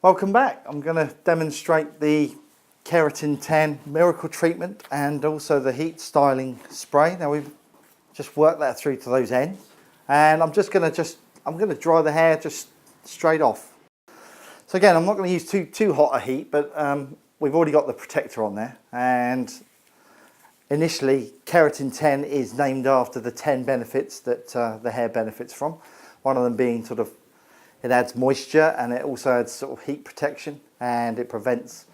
Welcome back. I'm going to demonstrate the Keratin 10 miracle treatment and also the heat styling spray. Now we've just worked that through to those ends, and I'm going to dry the hair just straight off. So again, I'm not going to use too hot a heat, but we've already got the protector on there, and initially Keratin 10 is named after the 10 benefits that the hair benefits from. One of them being it adds moisture, and it also adds sort of heat protection, and it prevents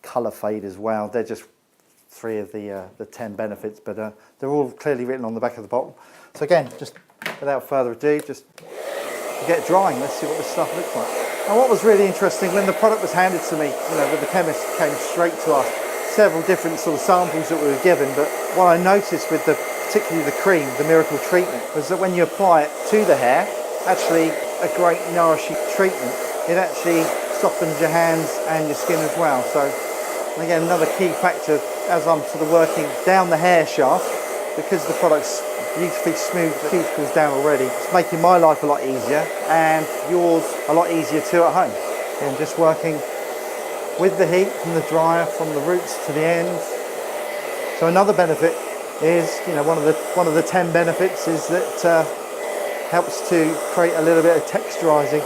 colour fade as well. They're just 3 of the 10 benefits, but they're all clearly written on the back of the bottle. So again, just without further ado, just get drying. Let's see what this stuff looks like. And what was really interesting, when the product was handed to me, when the chemist came straight to us, several different sort of samples that we were given, but what I noticed with particularly the cream, the miracle treatment, was that when you apply it to the hair, actually a great nourishing treatment. It actually softens your hands and your skin as well. So again, another key factor as I'm sort of working down the hair shaft, because the product's beautifully smooth the cuticles down already, it's making my life a lot easier and yours a lot easier too at home. And just working with the heat from the dryer, from the roots to the ends. So another benefit is, one of the 10 benefits is that helps to create a little bit of texturizing,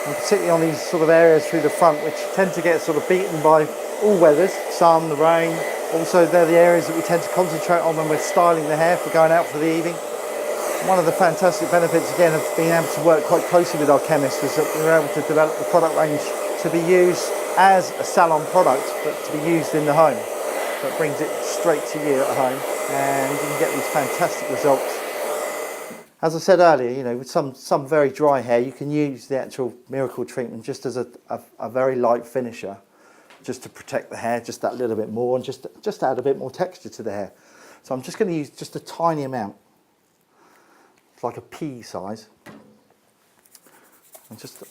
and particularly on these sort of areas through the front, which tend to get sort of beaten by all weathers, sun, the rain. Also, they're the areas that we tend to concentrate on when we're styling the hair for going out for the evening. One of the fantastic benefits, again, of being able to work quite closely with our chemists was that we were able to develop the product range to be used as a salon product, but to be used in the home. So it brings it straight to you at home, and you can get these fantastic results. As I said earlier, with some very dry hair, you can use the actual miracle treatment just as a very light finisher, just to protect the hair just that little bit more, and just to add a bit more texture to the hair. So I'm just going to use just a tiny amount. It's like a pea size. And just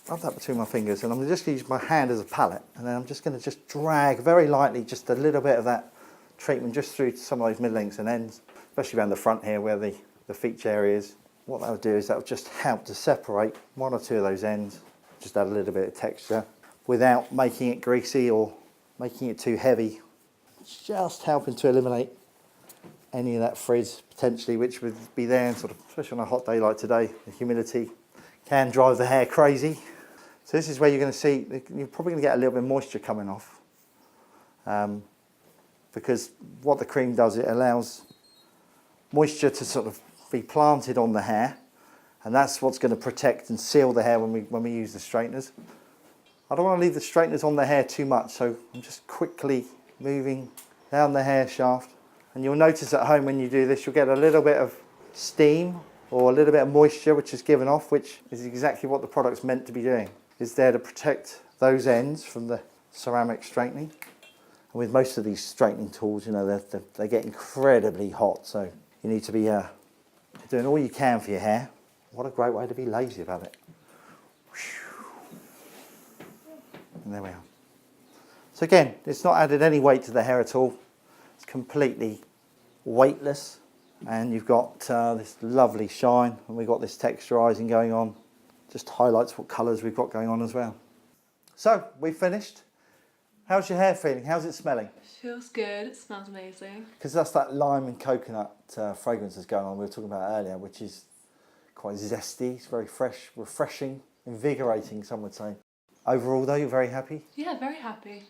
rub that between my fingers, and I'm just going to use my hand as a palette, and then I'm just going to just drag very lightly just a little bit of that treatment just through some of those mid-lengths and ends, especially around the front here where the feature area is. What that will do is that will just help to separate 1 or 2 of those ends, just add a little bit of texture without making it greasy or making it too heavy. Just helping to eliminate any of that frizz potentially, which would be there, and especially on a hot day like today, the humidity can drive the hair crazy. So this is where you're going to see, you're probably going to get a little bit of moisture coming off, because what the cream does, it allows moisture to be planted on the hair, and that's what's going to protect and seal the hair when we use the straighteners. I don't want to leave the straighteners on the hair too much, so I'm just quickly moving down the hair shaft, and you'll notice at home when you do this, you'll get a little bit of steam or a little bit of moisture which is given off, which is exactly what the product's meant to be doing. It's there to protect those ends from the ceramic straightening. And with most of these straightening tools, they get incredibly hot, so you need to be doing all you can for your hair. What a great way to be lazy about it. And there we are. So again, it's not added any weight to the hair at all. It's completely weightless, and you've got this lovely shine, and we've got this texturizing going on. Just highlights what colours we've got going on as well. So we've finished. How's your hair feeling? How's it smelling? Feels good. It smells amazing. Because that's that lime and coconut fragrance that's going on we were talking about earlier, which is quite zesty. It's very fresh, refreshing, invigorating, some would say. Overall though, you're very happy? Yeah, very happy.